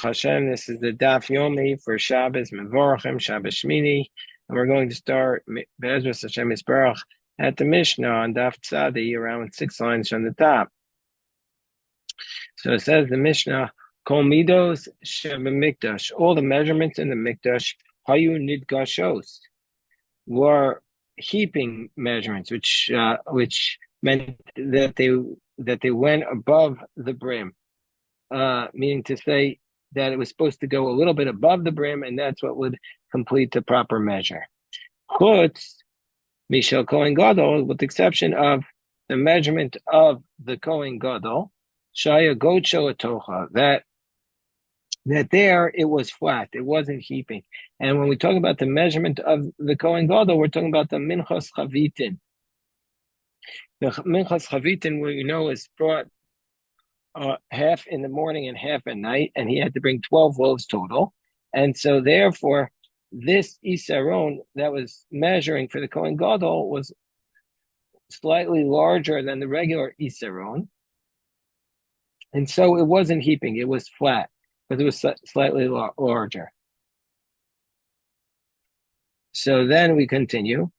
Hashem. This is the Daf Yomi for Shabbos Mevorachim Shabbos Shmini, and we're going to start Be'ezras Hashem Yisbarach at the Mishnah on Daf Tzadi, around 6 lines from the top. So it says the Mishnah, Kol Midos Mikdash, all the measurements in the Mikdash, Hayu Nidgashos, were heaping measurements, which meant that they went above the brim, meaning to say that it was supposed to go a little bit above the brim, and that's what would complete the proper measure. Chutz Mishal Kohen Gadol, with the exception of the measurement of the Kohen Gadol, Shaya Gocho Atocha, that there it was flat, it wasn't heaping. And when we talk about the measurement of the Kohen Gadol, we're talking about the Minchas Chavitin. The Minchas Chavitin, we know, is brought half in the morning and half at night, and he had to bring 12 loaves total. And so therefore, this Isaron that was measuring for the Kohen Gadol was slightly larger than the regular Isaron. And so it wasn't heaping, it was flat, because it was slightly larger. So then we continue.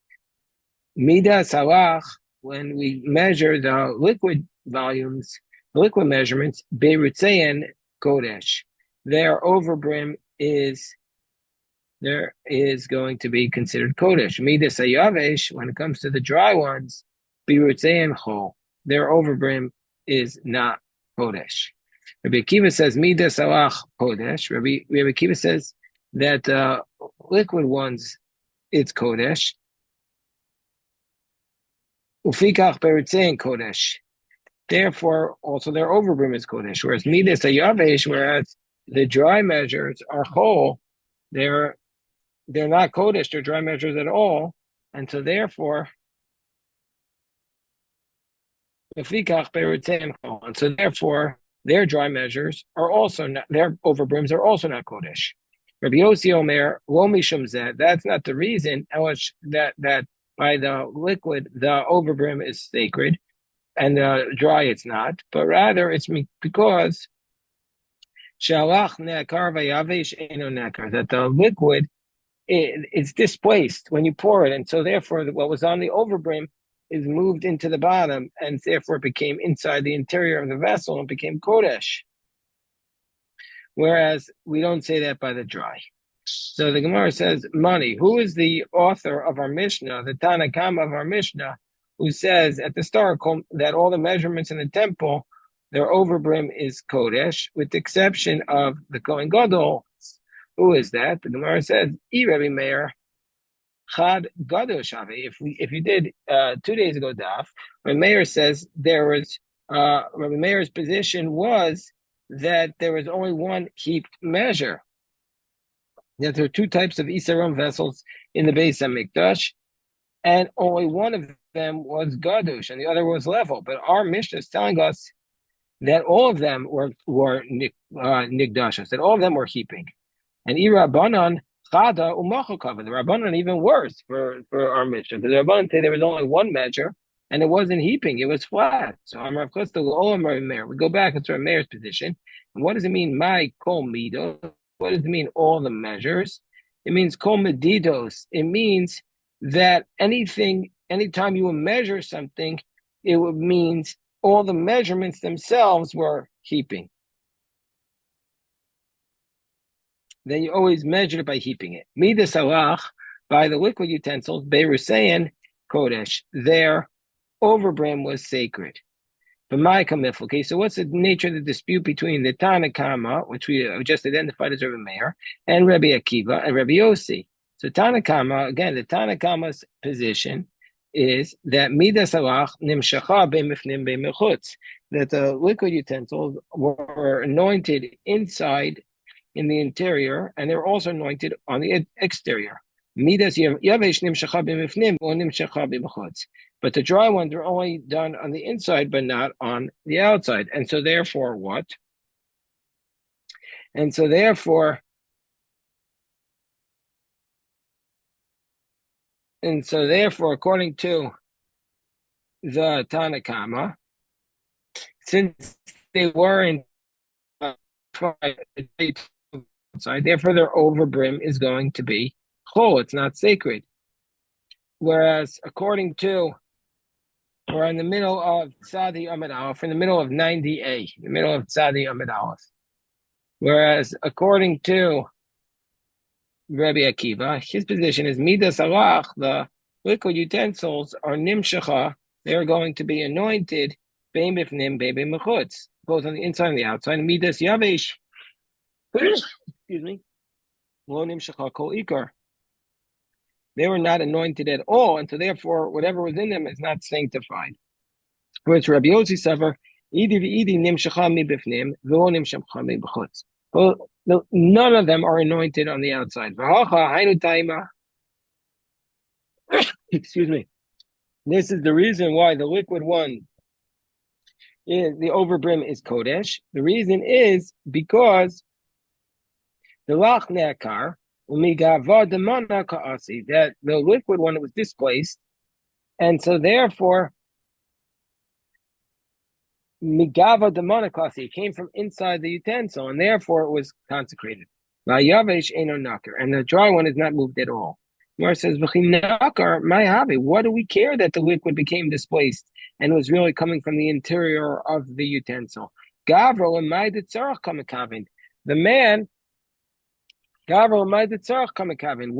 Midas halach, when we measure the liquid volumes, the liquid measurements, Beirutzein Kodesh, their overbrim is going to be considered Kodesh. Midas Hayavesh, when it comes to the dry ones, Beirutzein Chol, their overbrim is not Kodesh. Rabbi Akiva says Midas Halach Kodesh. Rabbi Akiva says that liquid ones, it's Kodesh. Ufikach Beirutzein Kodesh. Therefore, also their overbrim is Kodesh. Whereas Midas Hayavesh, whereas the dry measures are whole, they're not Kodesh, they're dry measures at all. And so therefore, and so therefore, their dry measures are also not, their overbrims are also not Kodesh. Rabbi Yossi Omer, Lo Mishum Zeh, that's not the reason that by the liquid, the overbrim is sacred, and dry it's not, but rather it's because Shalach Nekar Vayavesh Eno Nekar, that the liquid it's displaced when you pour it, and so therefore what was on the overbrim is moved into the bottom, and therefore it became inside the interior of the vessel and became Kodesh. Whereas we don't say that by the dry. So the Gemara says, Mani, who is the author of our Mishnah, the Tanakama of our Mishnah, who says at the start that all the measurements in the temple, their overbrim is Kodesh, with the exception of the Kohen Gadol. Who is that? The Gemara says, Rabbi Meir, Chad Gadol Shavi. If you did 2 days ago daf, Rabbi Meir says there was Rabbi Meir's position was that there was only one heaped measure. That there are two types of Isaron vessels in the Beis HaMikdash, and only one of them was Gadush, and the other was level. But our Mishnah is telling us that all of them were Nigdashos, that all of them were heaping. And Irabanan, Chada, Umachokava, the Rabbanan even worse for our Mishnah. The Rabbanan say there was only one measure, and it wasn't heaping, it was flat. So Amar Chostel Olam Rabbi Meir. We go back into Rabbi Meir's position. And what does it mean, my kol mido? What does it mean, all the measures? It means kol medidos. It means that anytime you measure something, it means all the measurements themselves were heaping. Then you always measure it by heaping it. Midas halach, by the liquid utensils, Beirusein Kodesh, their overbrim was sacred. Okay, so what's the nature of the dispute between the Tanakama, which we just identified as Rabbi Meir, and Rabbi Akiva and Rabbi Yossi? So Tanakama, again, the Tanakama's position is that Midas halach nimshacha be'mifnim be'mechutz, that the liquid utensils were anointed inside in the interior, and they were also anointed on the exterior. Midas yavesh nimshacha b'mifnim or nimshacha b'mechutz. But the dry ones are only done on the inside, but not on the outside. And so therefore, what? And so therefore, according to the Tanakama, since they weren't outside. Therefore, their overbrim is going to be chol. It's not sacred. Whereas, according to, we're in the middle of Tzadi Amid Aleph, in the middle of 90A, the middle of Tzadi Amid Aleph. Whereas, according to Rabbi Akiva, his position is Midas Alach, the liquid utensils are Nimshacha, they are going to be anointed, Beim Bifnim, Beim Mechutz, both on the inside and the outside. Midas Yavesh, excuse me, Lo Nimshacha Kol Ikar. They were not anointed at all, and so therefore, whatever was in them is not sanctified. Whereas Rabbi Yossi suffer, Idi Nimshacha Mi Bifnim, V'lo Nimshacha Mi B'chutz. Well, none of them are anointed on the outside. Excuse me. This is the reason why the liquid one is the overbrim is kodesh. The reason is because the lach ne'akar that the liquid one was displaced, and so therefore migava demonakasi came from inside the utensil, and therefore it was consecrated. Yavesh eno nakar, and the dry one is not moved at all. Mar says, what do we care that the liquid became displaced and was really coming from the interior of the utensil? Gavro and the man, Gavro and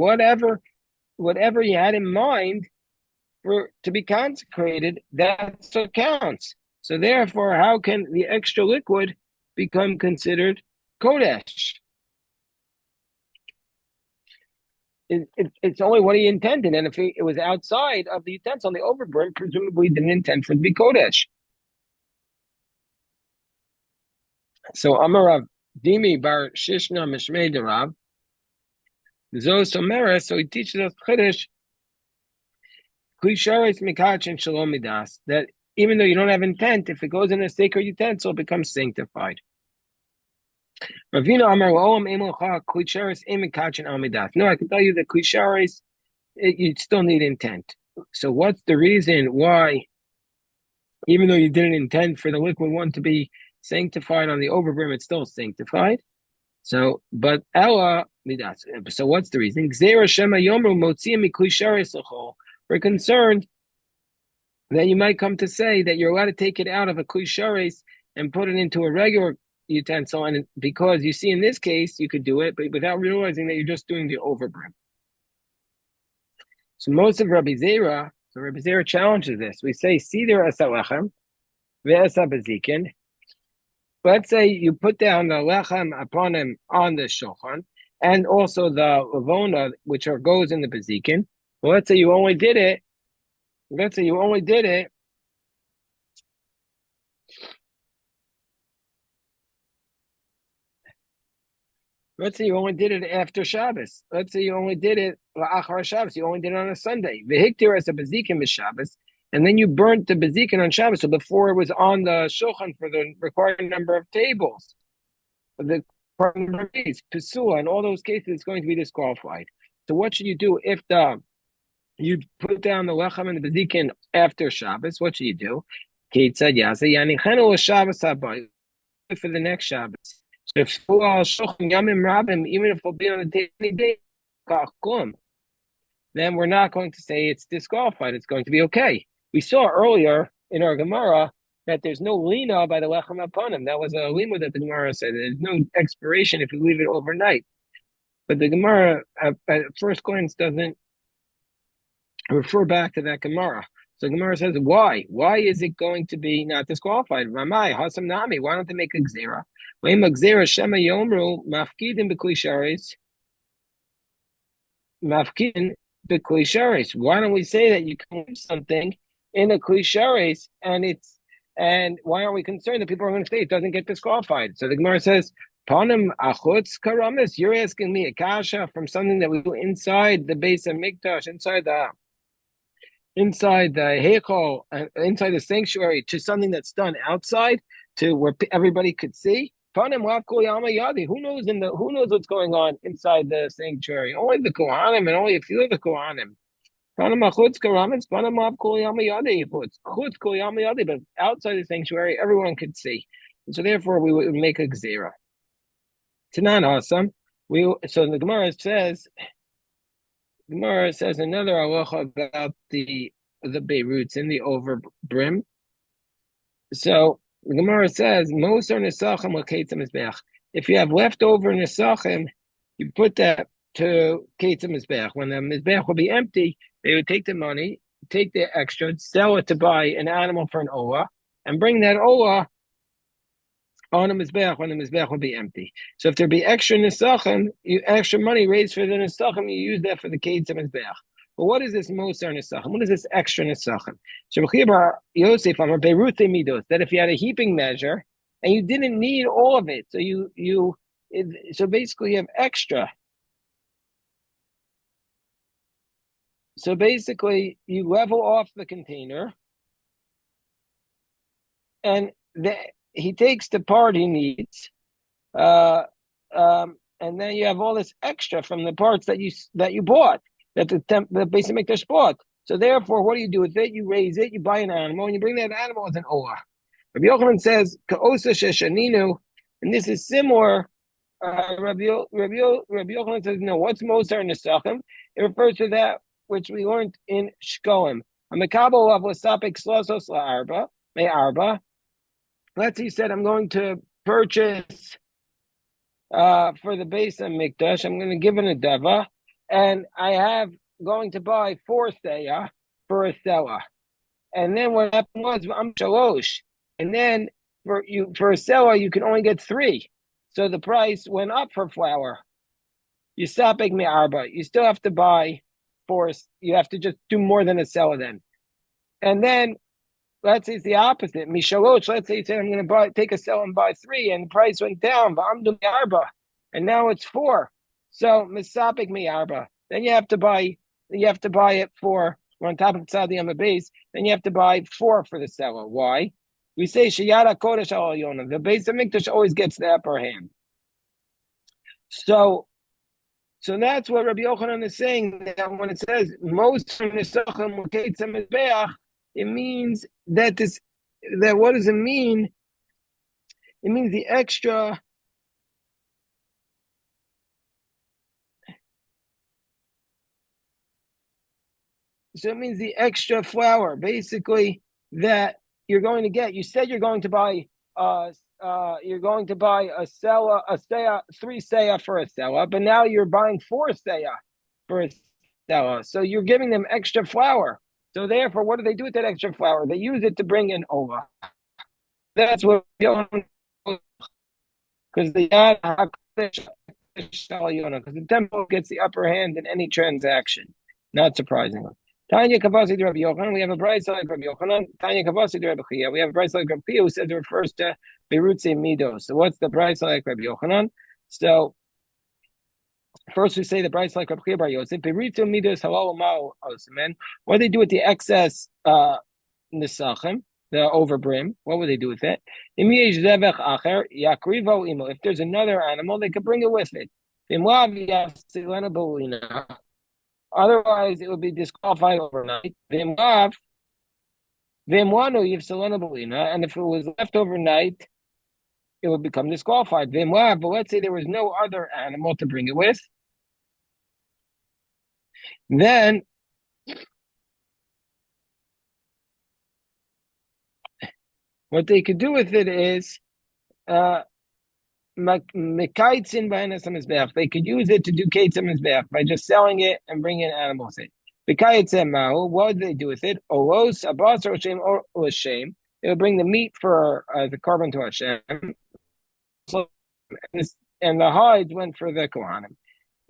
whatever he had in mind for to be consecrated, that's what counts. So therefore, how can the extra liquid become considered kodesh? It's only what he intended, and if it was outside of the utensil on the overbrim, presumably he didn't intend for it to be kodesh. So Amarav Dimi bar Shishna Mishmei Derav Zosomera, so he teaches us Chiddush Klisharis Mikach and Shalom Midas, that even though you don't have intent, if it goes in a sacred utensil, it becomes sanctified. Ravina Amar Oam Emocha Klisharis Imikach and Almidas. No, I can tell you that Klisharis, you still need intent. So what's the reason why, even though you didn't intend for the liquid one to be sanctified on the overbrim, it's still sanctified? So, but Ella Midas. So what's the reason? Gzera Shema Yomru Motzia Miklisharis Lachol. We're concerned that you might come to say that you're allowed to take it out of a klisharis and put it into a regular utensil, and because you see in this case you could do it, but without realizing that you're just doing the overbrim. So most of Rabbi Zera, challenges this. We say Sider asa lechem ve'asa bezikin. Let's say you put down the lechem upon him on the shulchan, and also the lavona, which goes in the bezikin. Well, let's say you only did it. Let's say you only did it after Shabbos. Let's say you only did it la'achar Shabbos. You only did it on a Sunday. V'hiktir as a bezikin b'Shabbos, and then you burnt the bezikin on Shabbos. So before it was on the shulchan for the required number of tables, the required number of days, pesula, in all those cases, it's going to be disqualified. So what should you do if you put down the lechem and the bezikin after Shabbos? What should you do? Keitzad yasa yanichenu Shabbos habayis for the next Shabbos. So if even if it'll be on a daily day, then we're not going to say it's disqualified. It's going to be okay. We saw earlier in our Gemara that there's no lina by the lechem upon him. That was a lima that the Gemara said. There's no expiration if you leave it overnight. But the Gemara, at first glance, doesn't refer back to that Gemara. So Gemara says, why? Why is it going to be not disqualified? Ramai, Hasam Nami, why don't they make a Gzera? Shema Yomru, Mafkidin Beklisharis. Mafkidin Beklisharis. Why don't we say that you can leave something in a Klisharis and why aren't we concerned that people are going to say it doesn't get disqualified? So the Gemara says, Panim Achutz Karamis, you're asking me a kasha from something that we do inside the base of Mikdash, inside the heichal, inside the sanctuary, to something that's done outside, to where everybody could see. Who knows what's going on inside the sanctuary? Only the Kohanim and only a few of the Kohanim. But outside the sanctuary, everyone could see. And so therefore we would make a gzera. Tanan Hasam, So the Gemara says another halacha about the Beiruts in the over brim. So the Gemara says, Moser Nesachim Ketzim Mizbeach. If you have leftover Nesachim, you put that to Ketzim Mizbeach. When the Mizbeach will be empty, they would take the money, take the extra, sell it to buy an animal for an Olah, and bring that Olah on a Mizbeach when the Mizbeach will be empty. So if there be extra Nesachim, extra money raised for the Nesachim, you use that for the Ketzim Mizbeach. But what is this Moser Nesachim? What is this extra Nesachim? Yosef, that if you had a heaping measure and you didn't need all of it, so basically you have extra. So basically you level off the container and he takes the part he needs, and then you have all this extra from the parts that you bought, that the basic mikdash bought. So therefore, what do you do with it? You raise it, you buy an animal, and you bring that animal as an olah. Rabbi Yochanan says, "Ka'osa sheshaninu," and this is similar. Rabbi Yochanan says, "No, what's Moser Nesachim?" It refers to that which we learned in Shkoim. Amikabo of Lasapik Slosos LaArba Me'arba. Let's say he said, I'm going to purchase for the base of Mikdash, I'm going to give it a dava, and I have going to buy 4 seah for a selah. And then what happened was, I'm shalosh. And then for a selah, you can only get 3. So the price went up for flour. You sapek me arba. You still have to buy 4. You have to just do more than a selah then. And then let's say it's the opposite. Mishaloch, let's say you said I'm going to take a sell and buy 3, and the price went down. V'amdu mi'arba, and now it's 4. So misapik mi'arba. Then you have to buy it for, on top of tzadi on the base. Then you have to buy 4 for the seller. Why? We say sheyada kodesh al yonah. The base of mikdash always gets the upper hand. So that's what Rabbi Yochanan is saying. That when it says most nesachim u'keitzim mizbeach, it means that what does it mean? It means the extra. So it means the extra flour, basically, that you're going to get. You said you're going to buy a seah, 3 seah for a selah, but now you're buying 4 seah for a selah. So you're giving them extra flour. So therefore, what do they do with that extra flour? They use it to bring in olah. That's what because the temple gets the upper hand in any transaction. Not surprisingly. Tanya Kavasi to Rabbi Yochanan. We have a price like Rabbi Yochanan. Tanya Kavasi to Rabbi Chia. We have a price like Rabbi Chia who says it refers to Beirutze Midos. So what's the price like Rabbi Yochanan? So first, we say the price like Rabbi Chia Bar Yosef. Beirutze Midos halal ma'u osman. What do they do with the excess nesachim, the overbrim? What would they do with it? If there's another animal, they could bring it with it. Otherwise, it would be disqualified overnight. And if it was left overnight, it would become disqualified. But let's say there was no other animal to bring it with. Then what they could do with it is they could use it to do keitzim mizbeach by just selling it and bringing animals in. What would they do with it? They would bring the meat for the carbon to Hashem, and the hides went for the Kohanim.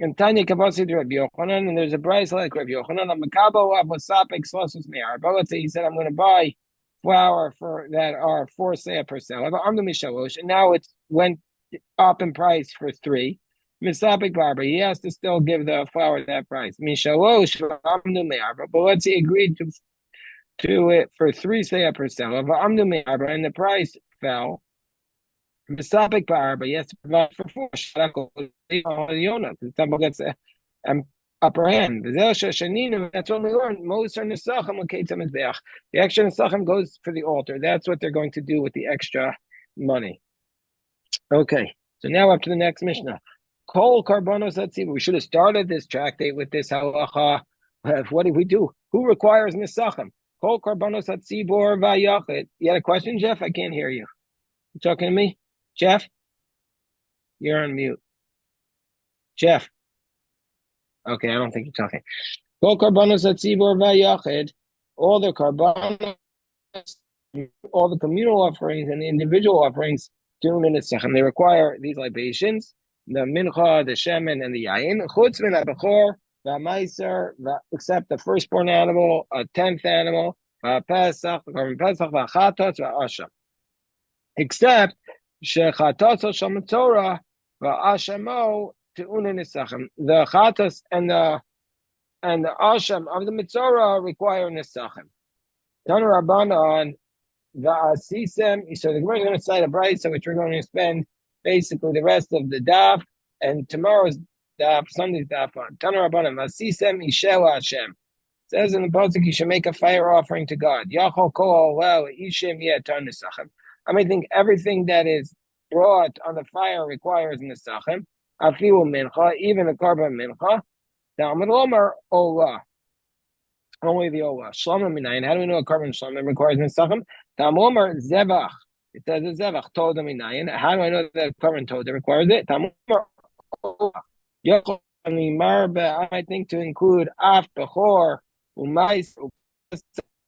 And Tanya Kavasi to Rabbi Yochanan, and there's a price like Rabbi Yochanan. But let's say he said, I'm going to buy flour for that are 4 seah per seah. And now it went up in price for 3. Misapik barber, he has to still give the flour that price. But let's say he agreed to it for 3 seah per seah. And the price fell. Misapik barber, he has to provide for 4. The temple gets upper hand. That's what we learned. The extra nesachim goes for the altar. That's what they're going to do with the extra money. Okay, so now up to the next Mishnah. Kol karbanos hatzibur. We should have started this tractate with this halacha. What did we do? Who requires nisachim? Kol karbanos hatzibur vayachid. You had a question, Jeff? I can't hear you. You talking to me, Jeff? You're on mute, Jeff. Okay, I don't think you're talking. Kol karbanos hatzibur vayachid. All the karbanos, all the communal offerings and the individual offerings, they require these libations, the mincha, the shemen, and the yain. Chutz min habechor, v'maiser, except the firstborn animal, a 10th animal, v'pesach, v'korban pesach, v'chatos, v'asham. Except shechatos shel mitzorah, v'ashamo te'unin nisachim. The chatos and the asham of the mitzorah require nisachim. Tanu Rabbanan, the asisem. So the Gemara is going to cite a brayso, which we're going to spend basically the rest of the daf and tomorrow's daf, Sunday's daf on. Tanu Rabbanan, asisem ishel Hashem. It says in the pasuk, you should make a fire offering to God. Yachol kol well ishim yetar nisachim. I mean, I think everything that is brought on the fire requires nisachim. Afilu mincha, even the korban mincha. Talmud Omer olah. Only the olah. Shlomim minayin. How do we know a korban shlomim requires nisachim? Talmud Omer zevach. It says a zevach toda minayin. How do I know that korban toda requires it? Talmud Omer olah. Yochel marbe. I think to include af bechor umais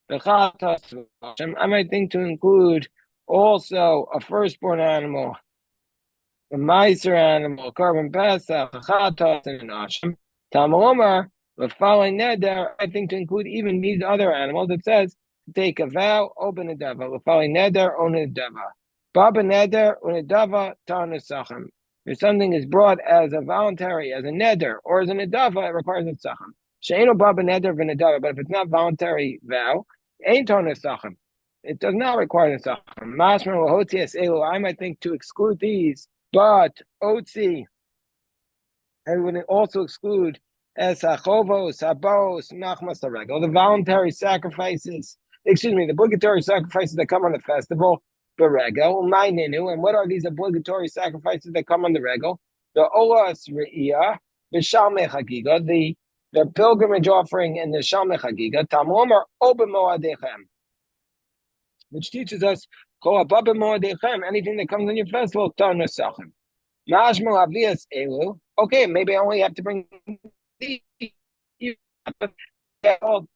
bechatas. I might think to include also a firstborn animal, a meiser animal, korban pesach, bechatas, and an asham. Talmud Omer. But following neder, I think to include even these other animals, it says take a vow, open a dava. We're following neder, own a dava. Baba neder, own a dava, tar nesachim. If something is brought as a voluntary, as a neder, or as an adava, it requires a sachim. She'eno baba neder v'nedava, but if it's not voluntary vow, ain't tar nesachim. It does not require a sachim. Mashma l'hotzias elu. I might think to exclude these, but otzi, I would also exclude Esachovos, Sabos, Nachmas Regel, the voluntary sacrifices, the obligatory sacrifices that come on the festival, Beregel, Maininu, and what are these obligatory sacrifices that come on the Regel? The Olas Re'iyah, the Shalmei Chagiga, the pilgrimage offering and the Shalmei Chagiga, Tamomer Oben Moadechem, which teaches us, Kol Abba Moadechem, anything that comes on your festival, Tar Nesachim. Mashmal Avias Elu, okay, maybe I only have to bring how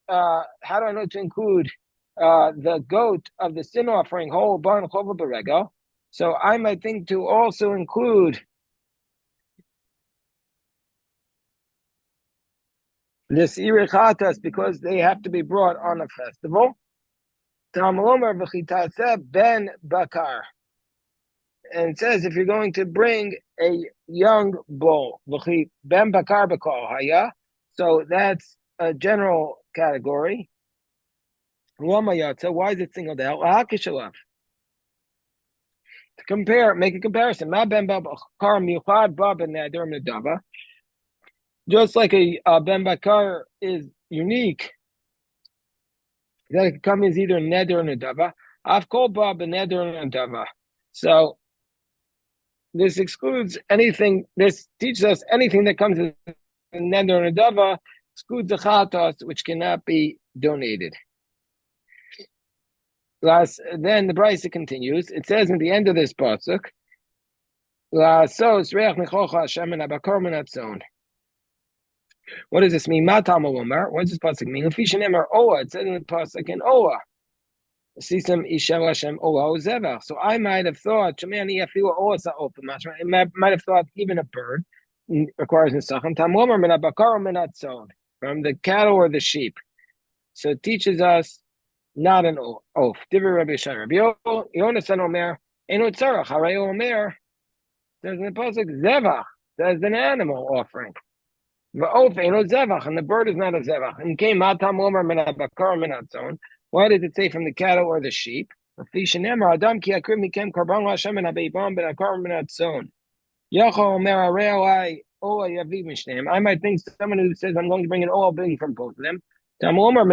do I know to include the goat of the sin offering whole barn chova berega? So I might think to also include this irichatas because they have to be brought on a festival. Tamalomer v'chitaseh ben bakar. And it says if you're going to bring a young bull, ben bakar bakal haya, so that's a general category. Why is it singled out? To compare, make a comparison. Just like a ben bakar is unique, that it can come as either neder or nedava. I've called Bob a neder or nedava. So this excludes anything. This teaches us anything that comes in neder or nedava excludes the chatos, which cannot be donated. Then the brayso continues. It says in the end of this pasuk, what does this mean? What does this pasuk mean? It says in the pasuk in Oah. So I might have thought, might have thought even a bird requires nisachim. From the cattle or the sheep. So it teaches us not an oath. Divrei Rabbi Yishai. Rabbi Yonasan Omer, Eino Tzarach, Harei Omer, says in the pasuk, Zevach, says an animal offering. V'of Eino Zevach, and the bird is not a Zevach. And came Matam Omer Menat Bakar Menat Zon. Why does it say from the cattle or the sheep? Adam ki akriv mikem korban Hashem and abeibam ben akar menat zon. Yachol Omer Areolai Ola Yaviv Mishneim. I might think someone who says I'm going to bring an oil being from both of them. From either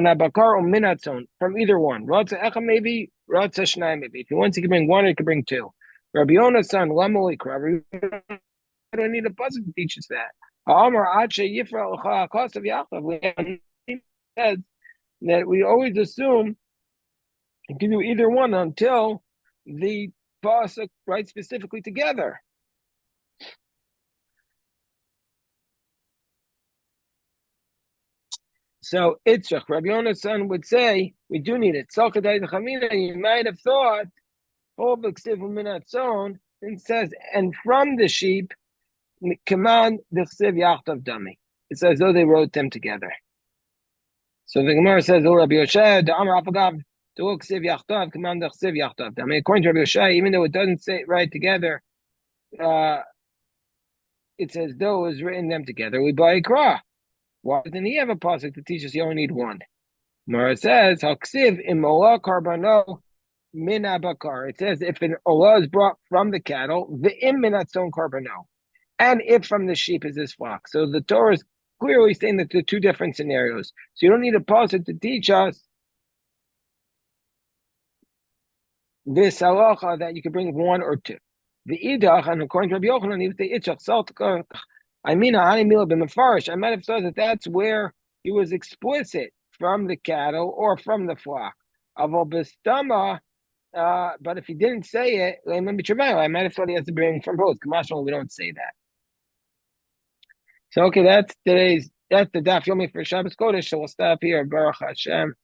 one. Ratza Echa maybe, Ratza Shnai maybe. If he wants, he can bring one, he can bring two. Rabbi Yonasan, Lamoli Krav. do I need a pasuk to teach us that? We says that we always assume you can do either one until the pasuk writes specifically together. So Itzrach, Rabbi Yonah's son would say, we do need it. You might have thought, and says, and from the sheep, command the chsiv yachtav dami. It's as though they wrote them together. So the Gemara says, "Oh, Rabbi Yoshai, the Amar Afagav, to chsiv yachtav, command the chsiv yachtav dami." According to Rabbi Yoshai, even though it doesn't say it right together, uh, it's as though it was written them together. We buy Ikra. Why doesn't he have a pasuk to teach us you only need one? Mara says, "Haksiv im olah karbano min abakar." It says if an olah is brought from the cattle, the im minatzon karbano, and if from the sheep is this flock. So the Torah is clearly saying that there are two different scenarios. So you don't need a pasuk to teach us this halacha that you can bring one or two. The idach, and according to Rabbi Yochanan, he would say itzach saltkach. I mean, I might have thought that that's where he was explicit from the cattle or from the flock. But if he didn't say it, I might have thought he has to bring from both. Commercial, we don't say that. So okay, that's the daf yomi for Shabbos Kodesh. So we'll stop here. Baruch Hashem.